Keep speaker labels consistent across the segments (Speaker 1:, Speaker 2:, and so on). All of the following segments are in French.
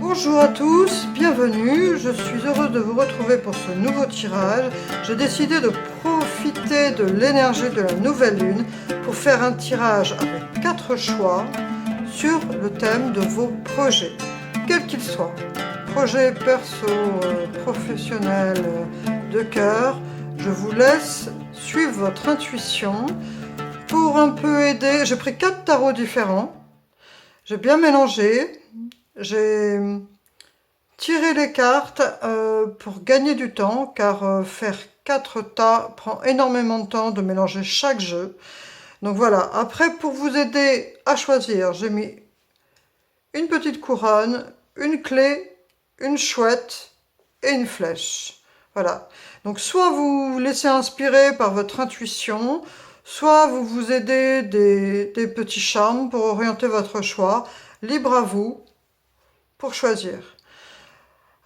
Speaker 1: Bonjour à tous, bienvenue, je suis heureuse de vous retrouver pour ce nouveau tirage. J'ai décidé de profiter de l'énergie de la nouvelle lune pour faire un tirage avec 4 choix sur le thème de vos projets, quels qu'ils soient. Projets perso, professionnels, de cœur, je vous laisse suivre votre intuition pour un peu aider. J'ai pris 4 tarots différents, j'ai bien mélangé. J'ai tiré les cartes pour gagner du temps, car faire 4 tas prend énormément de temps de mélanger chaque jeu. Donc voilà, après pour vous aider à choisir, j'ai mis une petite couronne, une clé, une chouette et une flèche. Voilà, donc soit vous vous laissez inspirer par votre intuition, soit vous vous aidez des petits charmes pour orienter votre choix. Libre à vous pour choisir.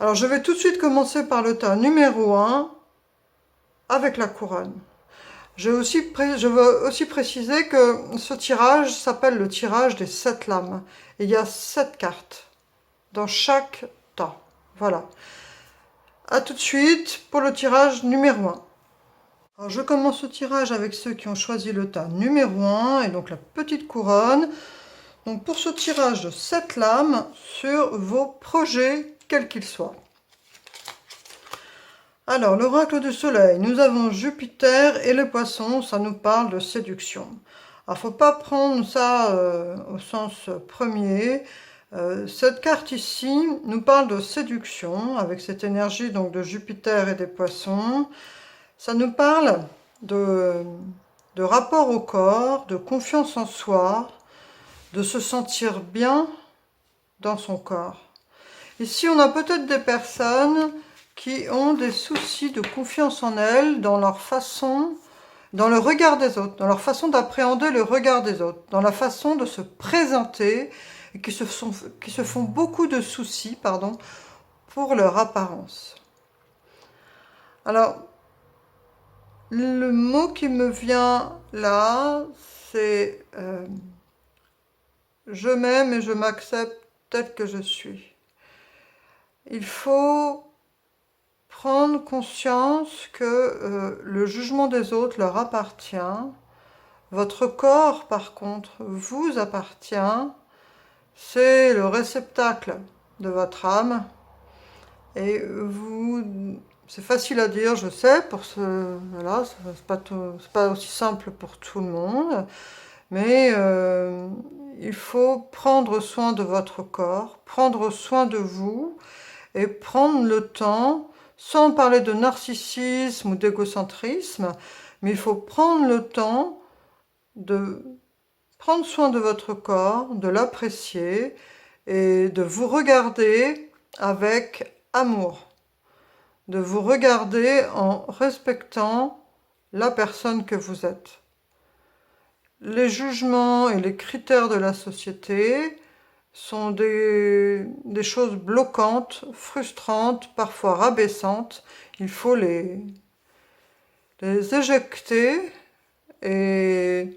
Speaker 1: Alors je vais tout de suite commencer par le tas numéro 1 avec la couronne. Je veux aussi préciser que ce tirage s'appelle le tirage des 7 lames. Et il y a 7 cartes dans chaque tas. Voilà. A tout de suite pour le tirage numéro 1. Alors je commence le tirage avec ceux qui ont choisi le tas numéro 1 et donc la petite couronne. Donc pour ce tirage de 7 lames sur vos projets, quels qu'ils soient. Alors, l'oracle du soleil, nous avons Jupiter et les poissons, ça nous parle de séduction. Alors, faut pas prendre ça au sens premier. Cette carte ici nous parle de séduction, avec cette énergie donc de Jupiter et des poissons. Ça nous parle de rapport au corps, de confiance en soi, de se sentir bien dans son corps. Ici, on a peut-être des personnes qui ont des soucis de confiance en elles dans leur façon, dans le regard des autres, dans leur façon d'appréhender le regard des autres, dans la façon de se présenter, et qui se font beaucoup de soucis, pour leur apparence. Alors, le mot qui me vient là, c'est je m'aime et je m'accepte tel que je suis. Il faut prendre conscience que le jugement des autres leur appartient. Votre corps, par contre, vous appartient. C'est le réceptacle de votre âme. Et vous, c'est facile à dire, je sais, voilà, c'est pas aussi simple pour tout le monde. Mais il faut prendre soin de votre corps, prendre soin de vous et prendre le temps, sans parler de narcissisme ou d'égocentrisme, mais il faut prendre le temps de prendre soin de votre corps, de l'apprécier et de vous regarder avec amour, de vous regarder en respectant la personne que vous êtes. Les jugements et les critères de la société sont des choses bloquantes, frustrantes, parfois rabaissantes. Il faut les éjecter et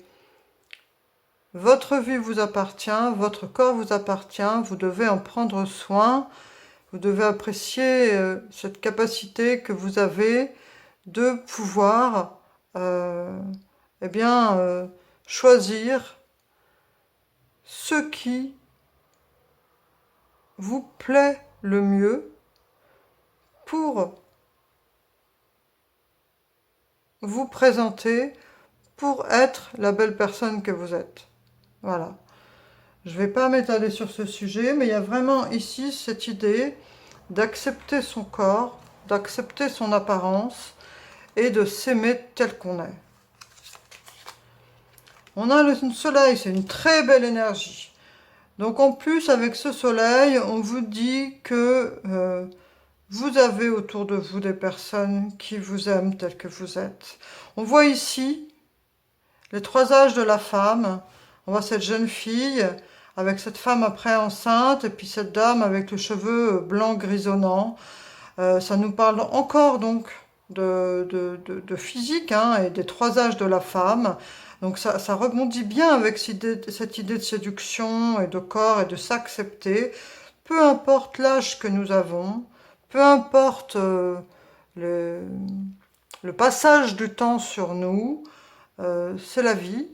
Speaker 1: votre vie vous appartient, votre corps vous appartient, vous devez en prendre soin, vous devez apprécier cette capacité que vous avez de pouvoir choisir ce qui vous plaît le mieux pour vous présenter, pour être la belle personne que vous êtes. Voilà. Je ne vais pas m'étaler sur ce sujet, mais il y a vraiment ici cette idée d'accepter son corps, d'accepter son apparence et de s'aimer tel qu'on est. On a le soleil, c'est une très belle énergie. Donc en plus, avec ce soleil, on vous dit que vous avez autour de vous des personnes qui vous aiment tel que vous êtes. On voit ici les 3 âges de la femme. On voit cette jeune fille avec cette femme après enceinte et puis cette dame avec les cheveux blancs grisonnants. Ça nous parle encore donc de physique et des 3 âges de la femme. Donc ça rebondit bien avec cette idée de séduction et de corps et de s'accepter. peu importe l'âge que nous avons, peu importe le passage du temps sur nous, c'est la vie.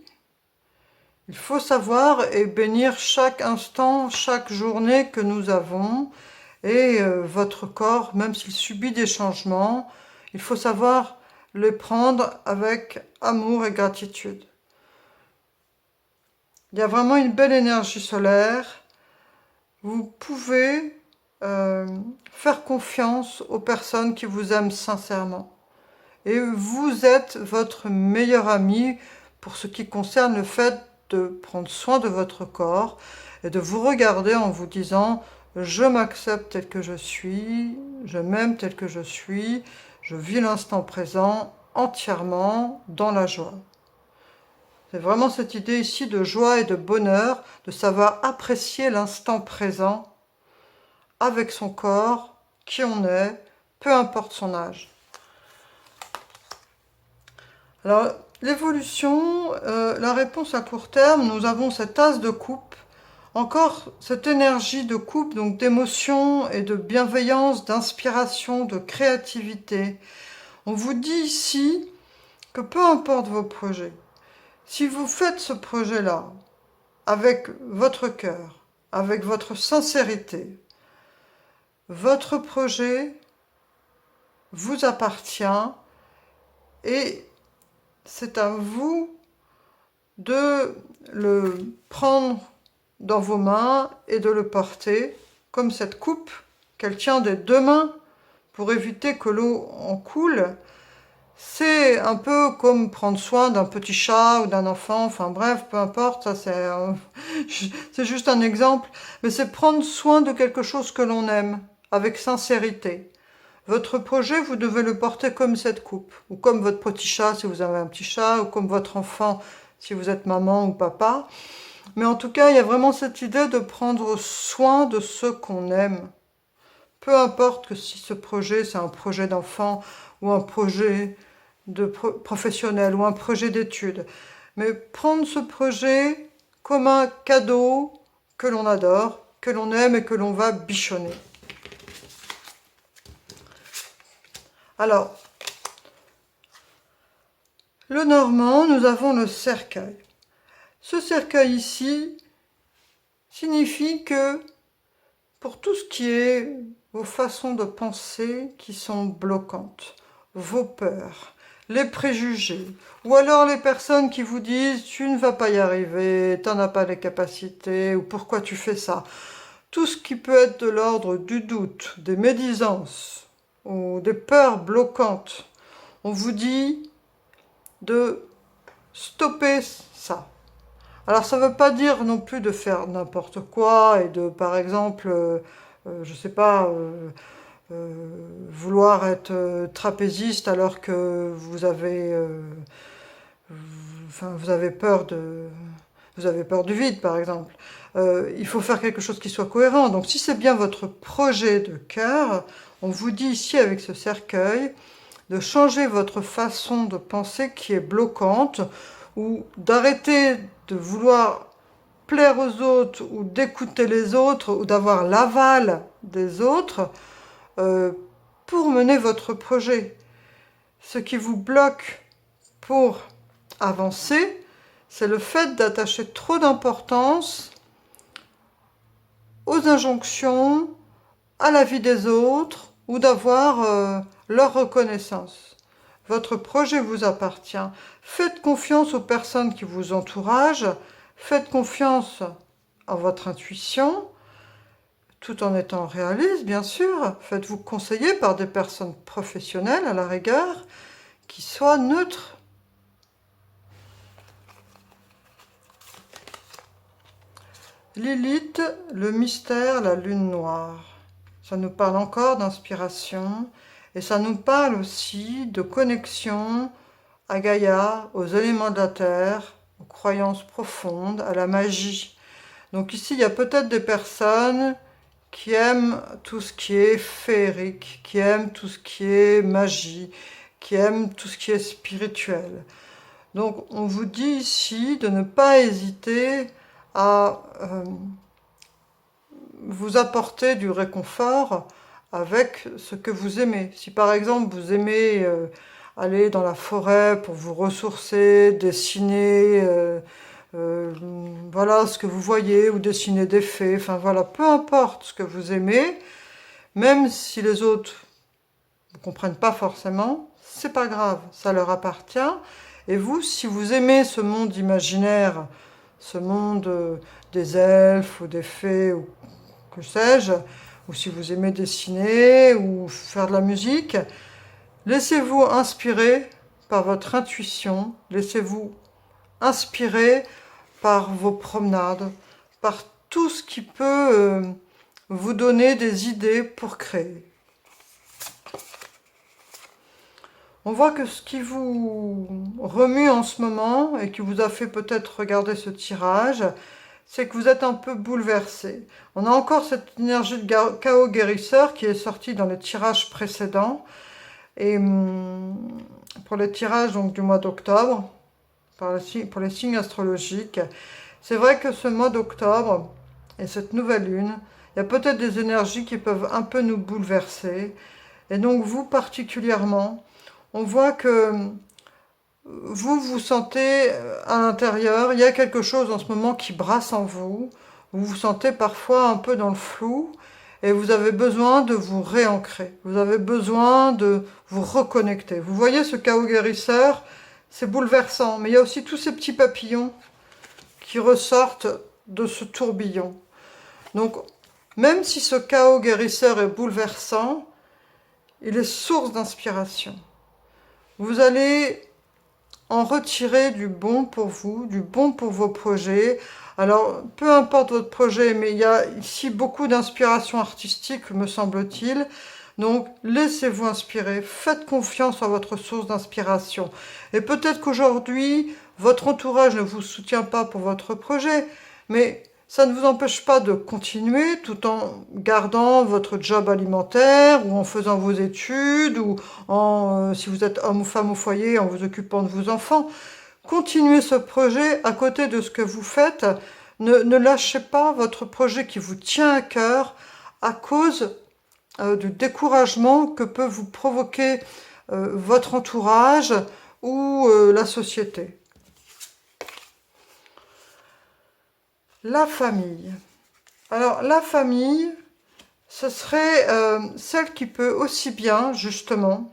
Speaker 1: Il faut savoir et bénir chaque instant, chaque journée que nous avons. Et votre corps, même s'il subit des changements, il faut savoir les prendre avec amour et gratitude. Il y a vraiment une belle énergie solaire. Vous pouvez faire confiance aux personnes qui vous aiment sincèrement. Et vous êtes votre meilleur ami pour ce qui concerne le fait de prendre soin de votre corps et de vous regarder en vous disant « Je m'accepte tel que je suis, je m'aime tel que je suis, je vis l'instant présent entièrement dans la joie. » C'est vraiment cette idée ici de joie et de bonheur, de savoir apprécier l'instant présent avec son corps, qui on est, peu importe son âge. Alors, l'évolution, la réponse à court terme, nous avons cet as de coupe, encore cette énergie de coupe, donc d'émotion et de bienveillance, d'inspiration, de créativité. On vous dit ici que peu importe vos projets, si vous faites ce projet-là avec votre cœur, avec votre sincérité, votre projet vous appartient et c'est à vous de le prendre dans vos mains et de le porter comme cette coupe qu'elle tient des deux mains pour éviter que l'eau en coule. C'est un peu comme prendre soin d'un petit chat ou d'un enfant, enfin bref, peu importe, ça c'est juste un exemple, mais c'est prendre soin de quelque chose que l'on aime, avec sincérité. Votre projet, vous devez le porter comme cette coupe, ou comme votre petit chat si vous avez un petit chat, ou comme votre enfant si vous êtes maman ou papa. Mais en tout cas, il y a vraiment cette idée de prendre soin de ce qu'on aime. Peu importe que si ce projet, c'est un projet d'enfant, ou un projet de professionnel, ou un projet d'études. Mais prendre ce projet comme un cadeau que l'on adore, que l'on aime et que l'on va bichonner. Alors, le normand, nous avons le cercueil. Ce cercueil ici signifie que pour tout ce qui est vos façons de penser qui sont bloquantes, vos peurs, les préjugés, ou alors les personnes qui vous disent « tu ne vas pas y arriver, tu n'en as pas les capacités » ou « pourquoi tu fais ça ?» Tout ce qui peut être de l'ordre du doute, des médisances ou des peurs bloquantes, on vous dit de stopper ça. Alors ça ne veut pas dire non plus de faire n'importe quoi et de, par exemple, je ne sais pas, vouloir être trapéziste alors que vous avez peur du vide, par exemple. Il faut faire quelque chose qui soit cohérent. Donc si c'est bien votre projet de cœur, on vous dit ici avec ce cercueil de changer votre façon de penser qui est bloquante ou d'arrêter de vouloir plaire aux autres ou d'écouter les autres ou d'avoir l'aval des autres pour mener votre projet. Ce qui vous bloque pour avancer, c'est le fait d'attacher trop d'importance aux injonctions, à la vie des autres ou d'avoir leur reconnaissance. Votre projet vous appartient. Faites confiance aux personnes qui vous entourent, faites confiance à votre intuition, tout en étant réaliste, bien sûr. Faites-vous conseiller par des personnes professionnelles, à la rigueur, qui soient neutres. Lilith, le mystère, la lune noire. Ça nous parle encore d'inspiration et ça nous parle aussi de connexion à Gaïa, aux éléments de la Terre, aux croyances profondes, à la magie. Donc ici, il y a peut-être des personnes qui aiment tout ce qui est féerique, qui aiment tout ce qui est magie, qui aiment tout ce qui est spirituel. Donc on vous dit ici de ne pas hésiter à vous apporter du réconfort avec ce que vous aimez. Si par exemple vous aimez aller dans la forêt pour vous ressourcer, dessiner, voilà ce que vous voyez, ou dessiner des fées, enfin voilà, peu importe ce que vous aimez, même si les autres ne comprennent pas forcément, c'est pas grave, ça leur appartient. Et vous, si vous aimez ce monde imaginaire, ce monde des elfes ou des fées ou que sais-je, ou si vous aimez dessiner ou faire de la musique, laissez-vous inspirer par votre intuition, laissez-vous inspirer par vos promenades, par tout ce qui peut vous donner des idées pour créer. On voit que ce qui vous remue en ce moment et qui vous a fait peut-être regarder ce tirage, c'est que vous êtes un peu bouleversé. On a encore cette énergie de chaos guérisseur qui est sortie dans le tirage précédent. Et pour les tirages donc, du mois d'octobre, pour les signes astrologiques, c'est vrai que ce mois d'octobre et cette nouvelle lune, il y a peut-être des énergies qui peuvent un peu nous bouleverser. Et donc vous particulièrement, on voit que vous vous sentez à l'intérieur, il y a quelque chose en ce moment qui brasse en vous, vous vous sentez parfois un peu dans le flou, et vous avez besoin de vous réancrer, vous avez besoin de vous reconnecter. Vous voyez ce chaos guérisseur, c'est bouleversant, mais il y a aussi tous ces petits papillons qui ressortent de ce tourbillon. Donc, même si ce chaos guérisseur est bouleversant, il est source d'inspiration. Vous allez en retirer du bon pour vous, du bon pour vos projets. Alors, peu importe votre projet, mais il y a ici beaucoup d'inspiration artistique, me semble-t-il. Donc, laissez-vous inspirer, faites confiance en votre source d'inspiration. Et peut-être qu'aujourd'hui, votre entourage ne vous soutient pas pour votre projet, mais ça ne vous empêche pas de continuer tout en gardant votre job alimentaire ou en faisant vos études ou si vous êtes homme ou femme au foyer, en vous occupant de vos enfants. Continuez ce projet à côté de ce que vous faites. Ne lâchez pas votre projet qui vous tient à cœur à cause du découragement que peut vous provoquer votre entourage ou la société. La famille. Alors, la famille, ce serait celle qui peut aussi bien, justement,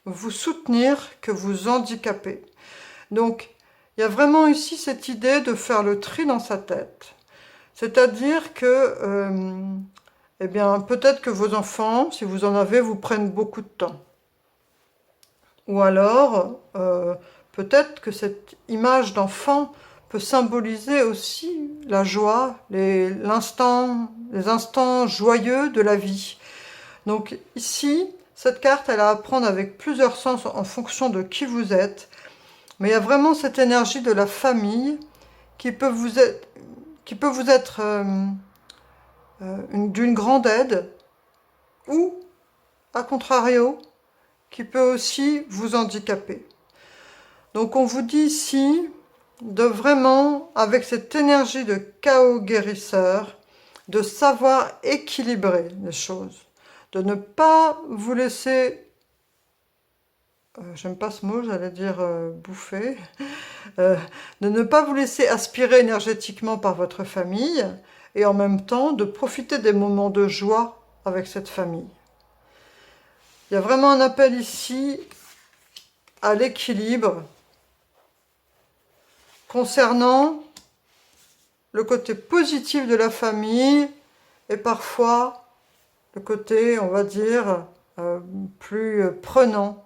Speaker 1: vous soutenir que vous handicaper. Donc, il y a vraiment ici cette idée de faire le tri dans sa tête. C'est-à-dire que, eh bien, peut-être que vos enfants, si vous en avez, vous prennent beaucoup de temps. Ou alors, peut-être que cette image d'enfant peut symboliser aussi la joie, les instants joyeux de la vie. Donc ici, cette carte, elle a à prendre avec plusieurs sens en fonction de qui vous êtes. Mais il y a vraiment cette énergie de la famille qui peut vous être d'une grande aide ou, à contrario, qui peut aussi vous handicaper. Donc on vous dit ici de vraiment, avec cette énergie de chaos guérisseur, de savoir équilibrer les choses, de ne pas vous laisser, j'aime pas ce mot, j'allais dire bouffer, de ne pas vous laisser aspirer énergétiquement par votre famille, et en même temps de profiter des moments de joie avec cette famille. Il y a vraiment un appel ici à l'équilibre, concernant le côté positif de la famille et parfois le côté, on va dire, plus prenant.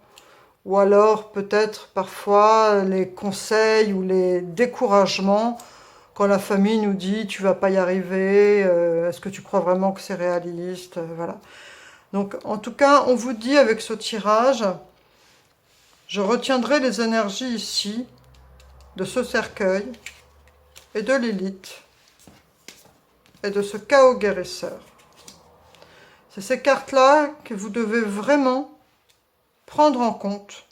Speaker 1: Ou alors peut-être parfois les conseils ou les découragements quand la famille nous dit « tu vas pas y arriver, est-ce que tu crois vraiment que c'est réaliste ?» Voilà. Donc en tout cas, on vous dit avec ce tirage, je retiendrai les énergies ici, de ce cercueil et de Lilith et de ce chaos guérisseur. C'est ces cartes-là que vous devez vraiment prendre en compte.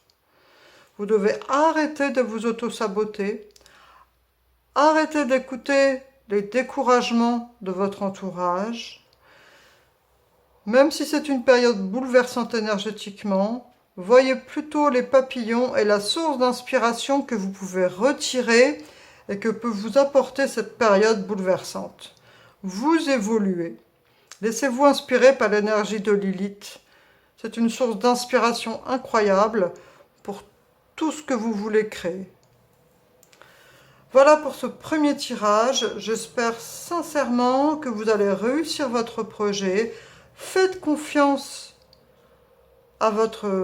Speaker 1: Vous devez arrêter de vous auto-saboter, arrêter d'écouter les découragements de votre entourage Même si c'est une période bouleversante énergétiquement, voyez plutôt les papillons et la source d'inspiration que vous pouvez retirer et que peut vous apporter cette période bouleversante. Vous évoluez. Laissez-vous inspirer par l'énergie de Lilith. C'est une source d'inspiration incroyable pour tout ce que vous voulez créer. Voilà pour ce premier tirage. J'espère sincèrement que vous allez réussir votre projet. Faites confiance à votre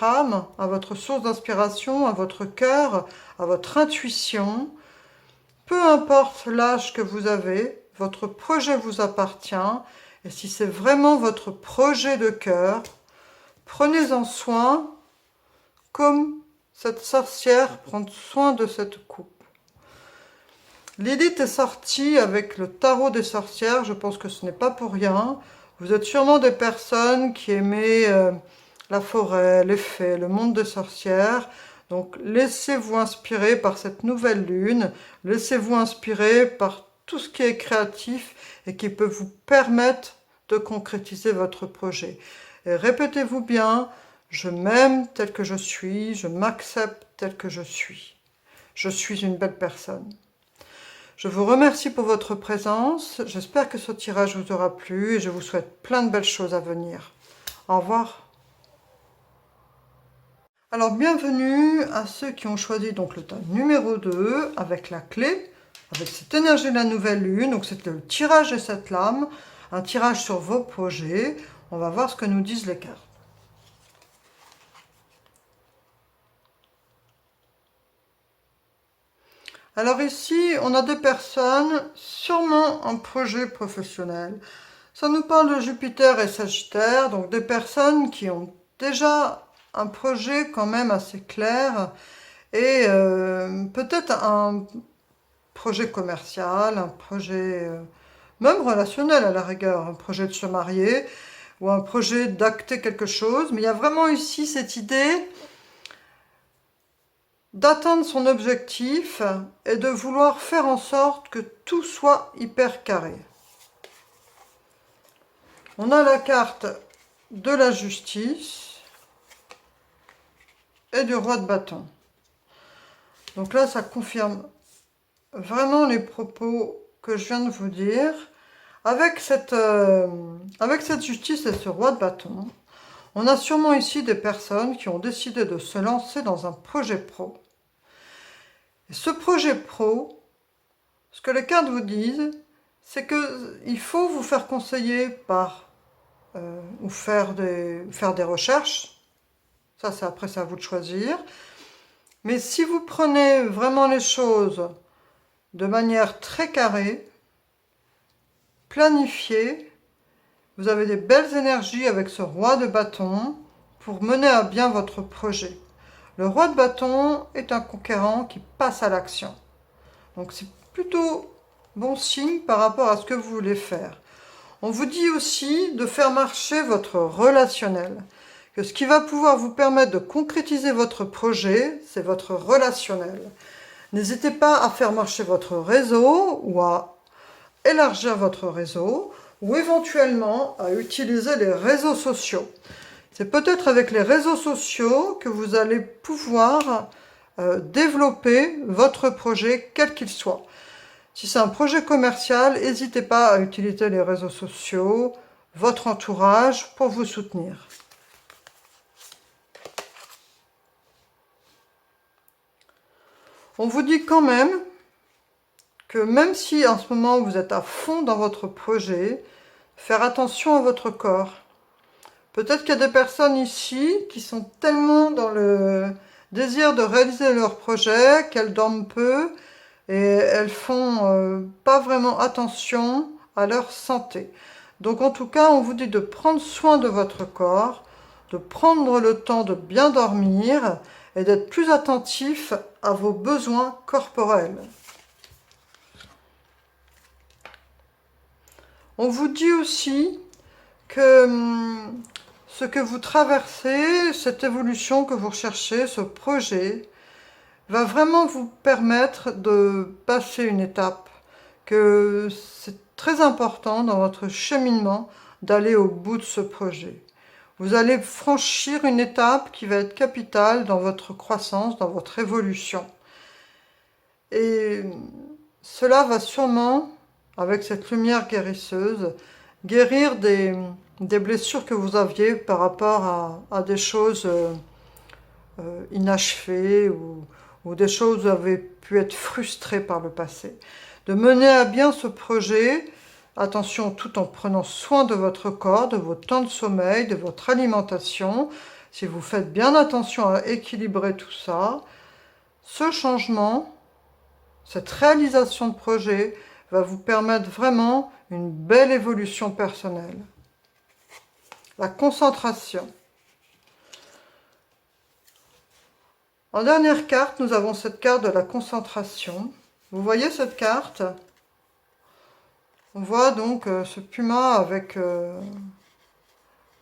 Speaker 1: âme, à votre source d'inspiration, à votre cœur, à votre intuition. Peu importe l'âge que vous avez, votre projet vous appartient. Et si c'est vraiment votre projet de cœur, prenez-en soin comme cette sorcière prend soin de cette coupe. Lilith est sortie avec le tarot des sorcières, je pense que ce n'est pas pour rien. Vous êtes sûrement des personnes qui aimaient la forêt, les fées, le monde des sorcières. Donc laissez-vous inspirer par cette nouvelle lune, laissez-vous inspirer par tout ce qui est créatif et qui peut vous permettre de concrétiser votre projet. Et répétez-vous bien, je m'aime tel que je suis, je m'accepte tel que je suis. Je suis une belle personne. Je vous remercie pour votre présence, j'espère que ce tirage vous aura plu et je vous souhaite plein de belles choses à venir. Au revoir. Alors bienvenue à ceux qui ont choisi donc le tas numéro 2 avec la clé, avec cette énergie de la nouvelle lune, donc c'est le tirage de cette lame, un tirage sur vos projets. On va voir ce que nous disent les cartes. Alors ici, on a des personnes, sûrement en projet professionnel. Ça nous parle de Jupiter et Sagittaire, donc des personnes qui ont déjà un projet quand même assez clair et peut-être un projet commercial, un projet même relationnel à la rigueur, un projet de se marier ou un projet d'acter quelque chose. Mais il y a vraiment ici cette idée d'atteindre son objectif et de vouloir faire en sorte que tout soit hyper carré. On a la carte de la justice et du roi de bâton. Donc là, ça confirme vraiment les propos que je viens de vous dire. Avec cette justice et ce roi de bâton, on a sûrement ici des personnes qui ont décidé de se lancer dans un projet pro. Et ce projet pro, ce que les cartes vous disent, c'est qu'il faut vous faire conseiller par ou faire des recherches. Ça, c'est après, c'est à vous de choisir. Mais si vous prenez vraiment les choses de manière très carrée, planifiée, vous avez des belles énergies avec ce roi de bâton pour mener à bien votre projet. Le roi de bâton est un conquérant qui passe à l'action. Donc c'est plutôt bon signe par rapport à ce que vous voulez faire. On vous dit aussi de faire marcher votre relationnel. Que ce qui va pouvoir vous permettre de concrétiser votre projet, c'est votre relationnel. N'hésitez pas à faire marcher votre réseau ou à élargir votre réseau ou éventuellement à utiliser les réseaux sociaux. C'est peut-être avec les réseaux sociaux que vous allez pouvoir développer votre projet, quel qu'il soit. Si c'est un projet commercial, n'hésitez pas à utiliser les réseaux sociaux, votre entourage pour vous soutenir. On vous dit quand même que même si en ce moment vous êtes à fond dans votre projet, faire attention à votre corps. Peut-être qu'il y a des personnes ici qui sont tellement dans le désir de réaliser leur projet qu'elles dorment peu et elles font pas vraiment attention à leur santé. Donc en tout cas, on vous dit de prendre soin de votre corps, de prendre le temps de bien dormir et d'être plus attentif à vos besoins corporels. On vous dit aussi que ce que vous traversez, cette évolution que vous recherchez, ce projet, va vraiment vous permettre de passer une étape, que c'est très important dans votre cheminement d'aller au bout de ce projet. Vous allez franchir une étape qui va être capitale dans votre croissance, dans votre évolution. Et cela va sûrement, avec cette lumière guérisseuse, guérir des blessures que vous aviez par rapport à des choses inachevées ou des choses où vous avez pu être frustré par le passé. De mener à bien ce projet, attention, tout en prenant soin de votre corps, de votre temps de sommeil, de votre alimentation. Si vous faites bien attention à équilibrer tout ça, ce changement, cette réalisation de projet va vous permettre vraiment une belle évolution personnelle. La concentration. En dernière carte, nous avons cette carte de la concentration. Vous voyez cette carte? On voit donc ce puma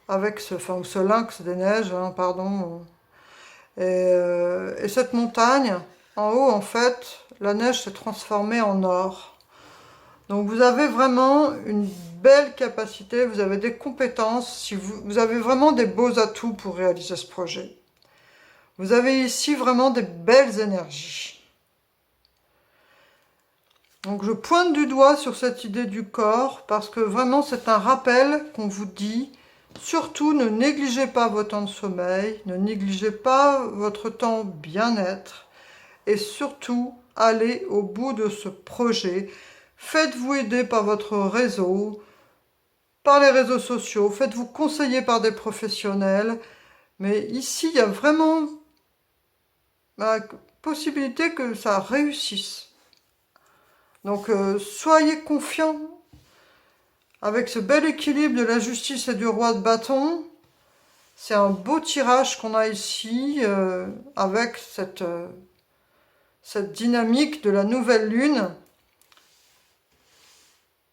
Speaker 1: avec ce lynx des neiges, hein, pardon. Et cette montagne, en haut, en fait, la neige s'est transformée en or. Donc vous avez vraiment une belle capacité, vous avez des compétences, si vous avez vraiment des beaux atouts pour réaliser ce projet. Vous avez ici vraiment des belles énergies. Donc je pointe du doigt sur cette idée du corps parce que vraiment c'est un rappel qu'on vous dit. Surtout ne négligez pas vos temps de sommeil, ne négligez pas votre temps bien-être et surtout allez au bout de ce projet. Faites-vous aider par votre réseau, par les réseaux sociaux, faites-vous conseiller par des professionnels. Mais ici, il y a vraiment la possibilité que ça réussisse. Donc, soyez confiants avec ce bel équilibre de la justice et du roi de bâton. C'est un beau tirage qu'on a ici avec cette dynamique de la nouvelle lune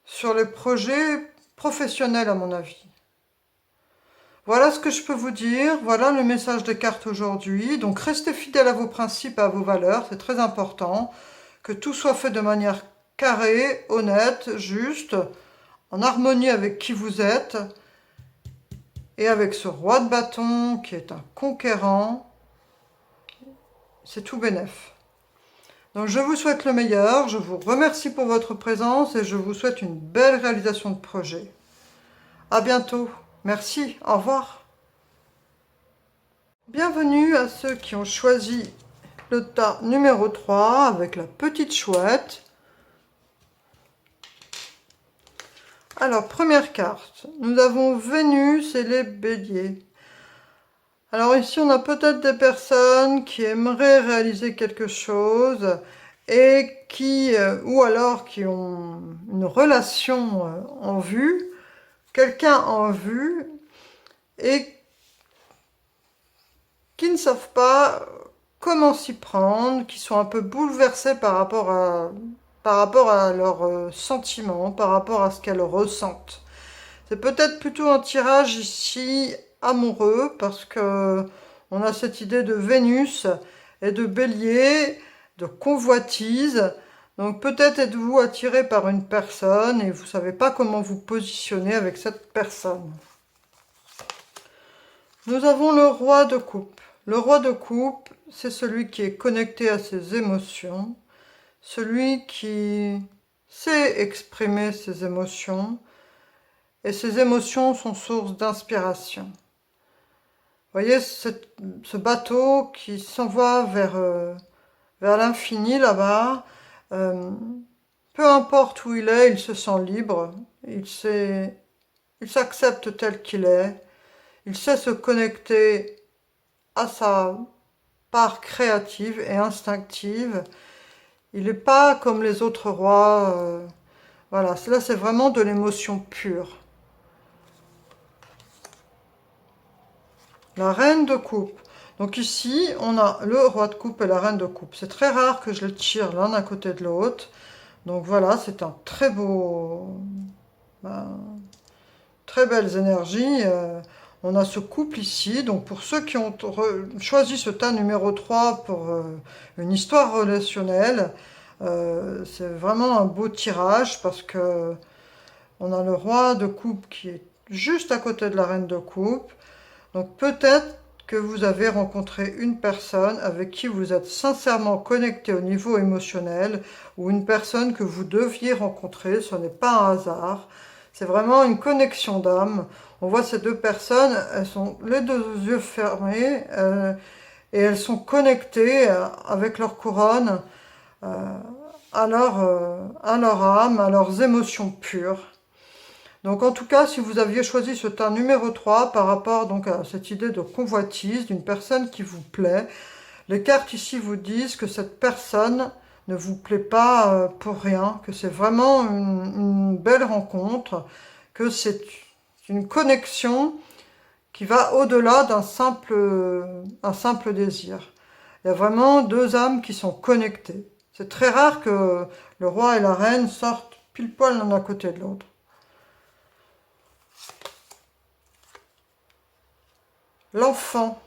Speaker 1: sur les projets professionnels à mon avis. Voilà ce que je peux vous dire, voilà le message des cartes aujourd'hui. Donc restez fidèles à vos principes et à vos valeurs, c'est très important. Que tout soit fait de manière carrée, honnête, juste, en harmonie avec qui vous êtes. Et avec ce roi de bâton qui est un conquérant, c'est tout bénef. Donc je vous souhaite le meilleur, je vous remercie pour votre présence et je vous souhaite une belle réalisation de projet. À bientôt. Merci, au revoir. Bienvenue à ceux qui ont choisi le tas numéro 3 avec la petite chouette. Alors, première carte, nous avons Vénus et les béliers. Alors ici, on a peut-être des personnes qui aimeraient réaliser quelque chose et qui, ou alors qui ont une relation en vue, quelqu'un en vue, et qui ne savent pas comment s'y prendre, qui sont un peu bouleversés par rapport à leurs sentiments, par rapport à ce qu'elles ressentent. C'est peut-être plutôt un tirage ici amoureux, parce que on a cette idée de Vénus et de Bélier, de convoitise. Donc peut-être êtes-vous attiré par une personne et vous ne savez pas comment vous positionner avec cette personne. Nous avons le roi de coupe. Le roi de coupe, c'est celui qui est connecté à ses émotions, celui qui sait exprimer ses émotions, et ses émotions sont source d'inspiration. Vous voyez ce bateau qui s'envoie vers l'infini là-bas. Peu importe où il est, il se sent libre. Il s'accepte tel qu'il est. Il sait se connecter à sa part créative et instinctive. Il n'est pas comme les autres rois. Voilà, là c'est vraiment de l'émotion pure. La reine de coupe. Donc ici, on a le roi de coupe et la reine de coupe. C'est très rare que je les tire l'un à côté de l'autre. Donc voilà, c'est un très beau... très belles énergies. On a ce couple ici. Donc pour ceux qui ont choisi ce tas numéro 3 pour une histoire relationnelle, c'est vraiment un beau tirage parce que on a le roi de coupe qui est juste à côté de la reine de coupe. Donc peut-être que vous avez rencontré une personne avec qui vous êtes sincèrement connecté au niveau émotionnel, ou une personne que vous deviez rencontrer, ce n'est pas un hasard, c'est vraiment une connexion d'âme. On voit ces deux personnes, elles sont les deux yeux fermés, et elles sont connectées avec leur couronne, à leur âme, à leurs émotions pures. Donc en tout cas, si vous aviez choisi ce tas numéro 3 par rapport donc à cette idée de convoitise d'une personne qui vous plaît, les cartes ici vous disent que cette personne ne vous plaît pas pour rien, que c'est vraiment une belle rencontre, que c'est une connexion qui va au-delà d'un simple désir. Il y a vraiment deux âmes qui sont connectées. C'est très rare que le roi et la reine sortent pile poil l'un à côté de l'autre. L'enfant.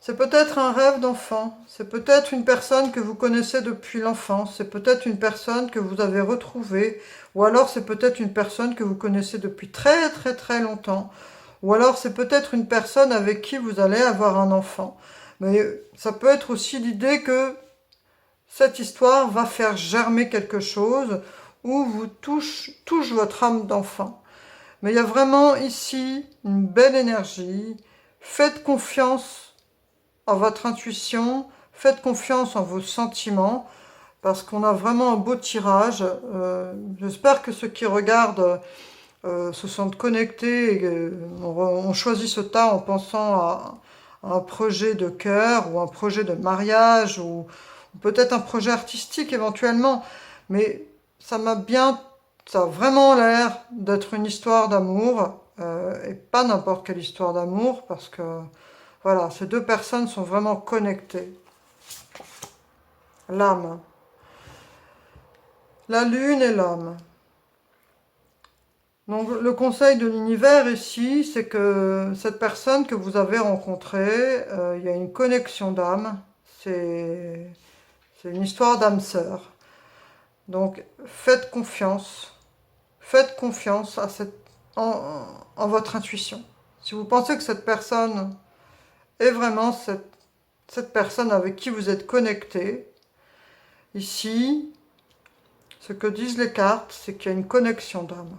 Speaker 1: C'est peut-être un rêve d'enfant, c'est peut-être une personne que vous connaissez depuis l'enfance, c'est peut-être une personne que vous avez retrouvée, ou alors c'est peut-être une personne que vous connaissez depuis très très très longtemps, ou alors c'est peut-être une personne avec qui vous allez avoir un enfant. Mais ça peut être aussi l'idée que cette histoire va faire germer quelque chose, ou vous touche votre âme d'enfant. Mais il y a vraiment ici une belle énergie. Faites confiance en votre intuition, faites confiance en vos sentiments, parce qu'on a vraiment un beau tirage. J'espère que ceux qui regardent se sentent connectés et on choisit ce tas en pensant à un projet de cœur ou un projet de mariage ou peut-être un projet artistique éventuellement. Mais ça a vraiment l'air d'être une histoire d'amour et pas n'importe quelle histoire d'amour parce que voilà, ces deux personnes sont vraiment connectées. L'âme. La lune et l'âme. Donc le conseil de l'univers ici, c'est que cette personne que vous avez rencontrée, il y a une connexion d'âme. C'est une histoire d'âme sœur. Donc faites confiance. Faites confiance en votre intuition. Si vous pensez que cette personne est vraiment cette personne avec qui vous êtes connecté, ici, ce que disent les cartes, c'est qu'il y a une connexion d'âme.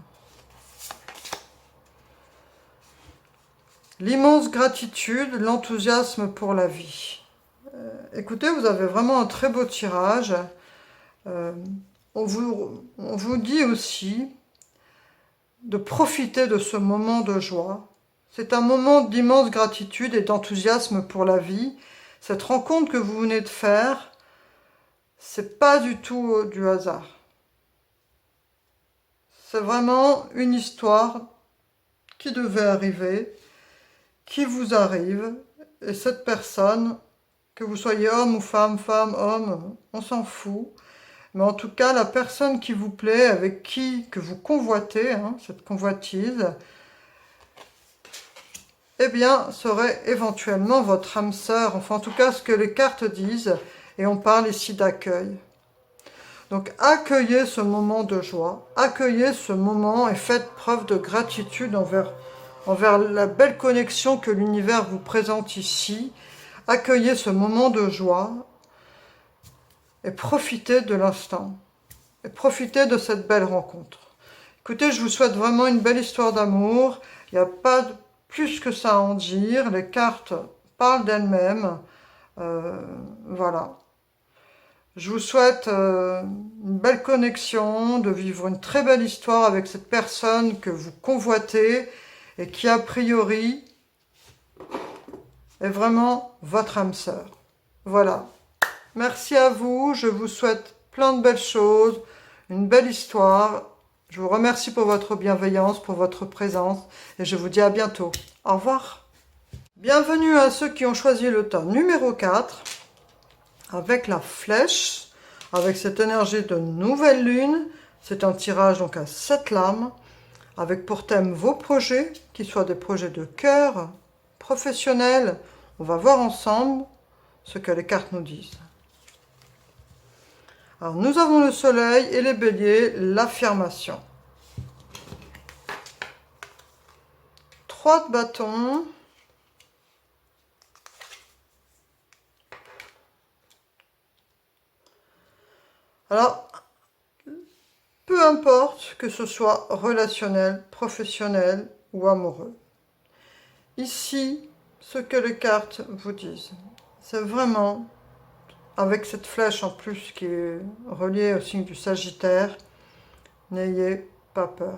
Speaker 1: L'immense gratitude, l'enthousiasme pour la vie. Écoutez, vous avez vraiment un très beau tirage. On vous dit aussi de profiter de ce moment de joie. C'est un moment d'immense gratitude et d'enthousiasme pour la vie. Cette rencontre que vous venez de faire, c'est pas du tout du hasard. C'est vraiment une histoire qui devait arriver, qui vous arrive, et cette personne, que vous soyez homme ou femme, homme, on s'en fout. Mais en tout cas, la personne qui vous plaît, avec que vous convoitez, cette convoitise, eh bien, serait éventuellement votre âme sœur. Enfin, en tout cas, ce que les cartes disent, et on parle ici d'accueil. Donc, accueillez ce moment de joie, accueillez ce moment et faites preuve de gratitude envers la belle connexion que l'univers vous présente ici. Accueillez ce moment de joie et profitez de l'instant. Et profitez de cette belle rencontre. Écoutez, je vous souhaite vraiment une belle histoire d'amour. Il n'y a pas plus que ça à en dire. Les cartes parlent d'elles-mêmes. Voilà. Je vous souhaite une belle connexion, de vivre une très belle histoire avec cette personne que vous convoitez et qui, a priori, est vraiment votre âme sœur. Voilà. Merci à vous. Je vous souhaite plein de belles choses, une belle histoire. Je vous remercie pour votre bienveillance, pour votre présence et je vous dis à bientôt. Au revoir. Bienvenue à ceux qui ont choisi le tas numéro 4 avec la flèche, avec cette énergie de nouvelle lune. C'est un tirage donc à 7 lames avec pour thème vos projets, qu'ils soient des projets de cœur, professionnels. On va voir ensemble ce que les cartes nous disent. Alors, nous avons le soleil et les béliers, l'affirmation. 3 de bâton. Alors, peu importe que ce soit relationnel, professionnel ou amoureux. Ici, ce que les cartes vous disent, c'est vraiment, avec cette flèche en plus qui est reliée au signe du Sagittaire, n'ayez pas peur.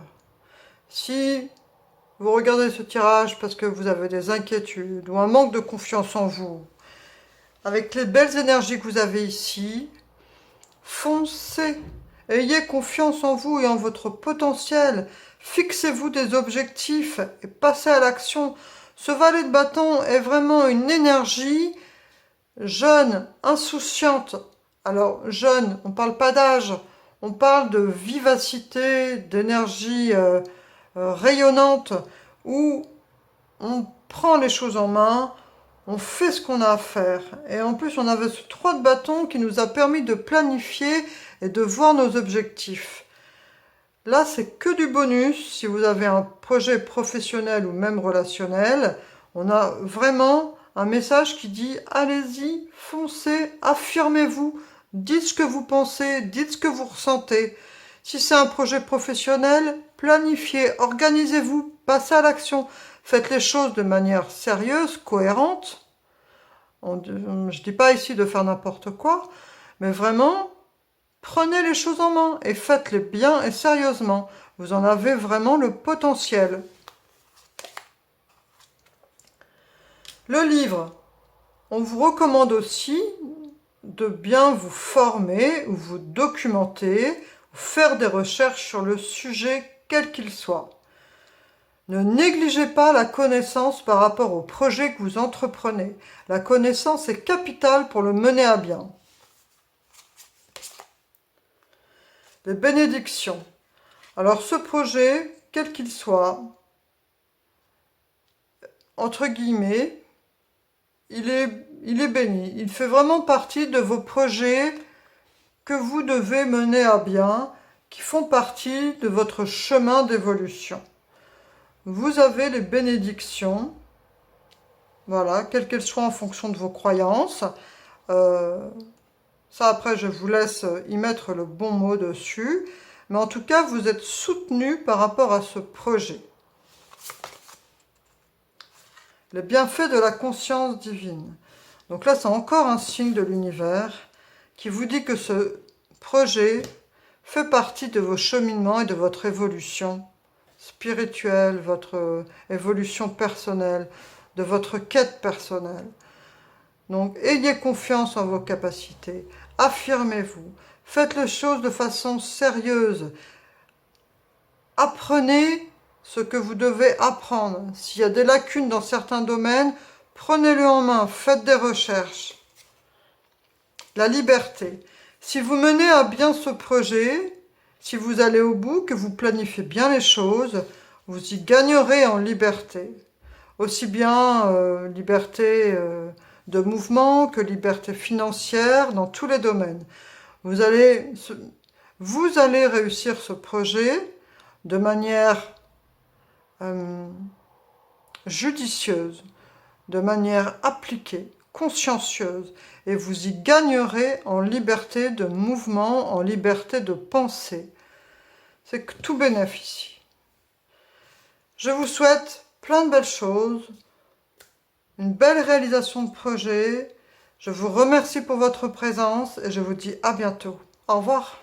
Speaker 1: Si vous regardez ce tirage parce que vous avez des inquiétudes ou un manque de confiance en vous, avec les belles énergies que vous avez ici, foncez. Ayez confiance en vous et en votre potentiel. Fixez-vous des objectifs et passez à l'action. Ce valet de bâton est vraiment une énergie jeune, insouciante. Alors, jeune, on ne parle pas d'âge, on parle de vivacité, d'énergie rayonnante, où on prend les choses en main, on fait ce qu'on a à faire. Et en plus, on avait ce 3 de bâton qui nous a permis de planifier et de voir nos objectifs. Là, c'est que du bonus. Si vous avez un projet professionnel ou même relationnel, on a vraiment un message qui dit « Allez-y, foncez, affirmez-vous, dites ce que vous pensez, dites ce que vous ressentez. » Si c'est un projet professionnel, planifiez, organisez-vous, passez à l'action. Faites les choses de manière sérieuse, cohérente. Je ne dis pas ici de faire n'importe quoi, mais vraiment, prenez les choses en main et faites-les bien et sérieusement. Vous en avez vraiment le potentiel. Le livre, on vous recommande aussi de bien vous former ou vous documenter, faire des recherches sur le sujet quel qu'il soit. Ne négligez pas la connaissance par rapport au projet que vous entreprenez. La connaissance est capitale pour le mener à bien. Les bénédictions. Alors ce projet, quel qu'il soit, entre guillemets, il est béni. Il fait vraiment partie de vos projets que vous devez mener à bien, qui font partie de votre chemin d'évolution. Vous avez les bénédictions, voilà, quelles qu'elles soient en fonction de vos croyances. Ça, après, je vous laisse y mettre le bon mot dessus. Mais en tout cas, vous êtes soutenu par rapport à ce projet. Les bienfaits de la conscience divine. Donc là, c'est encore un signe de l'univers qui vous dit que ce projet fait partie de vos cheminements et de votre évolution spirituelle, votre évolution personnelle, de votre quête personnelle. Donc, ayez confiance en vos capacités, affirmez-vous, faites les choses de façon sérieuse, apprenez ce que vous devez apprendre. S'il y a des lacunes dans certains domaines, prenez-le en main, faites des recherches. La liberté. Si vous menez à bien ce projet, si vous allez au bout, que vous planifiez bien les choses, vous y gagnerez en liberté. Aussi bien liberté de mouvement que liberté financière dans tous les domaines. Vous allez réussir ce projet de manière judicieuse, de manière appliquée, consciencieuse, et vous y gagnerez en liberté de mouvement, en liberté de pensée. C'est que tout bénéficie. Je vous souhaite plein de belles choses, une belle réalisation de projet. Je vous remercie pour votre présence et je vous dis à bientôt. Au revoir.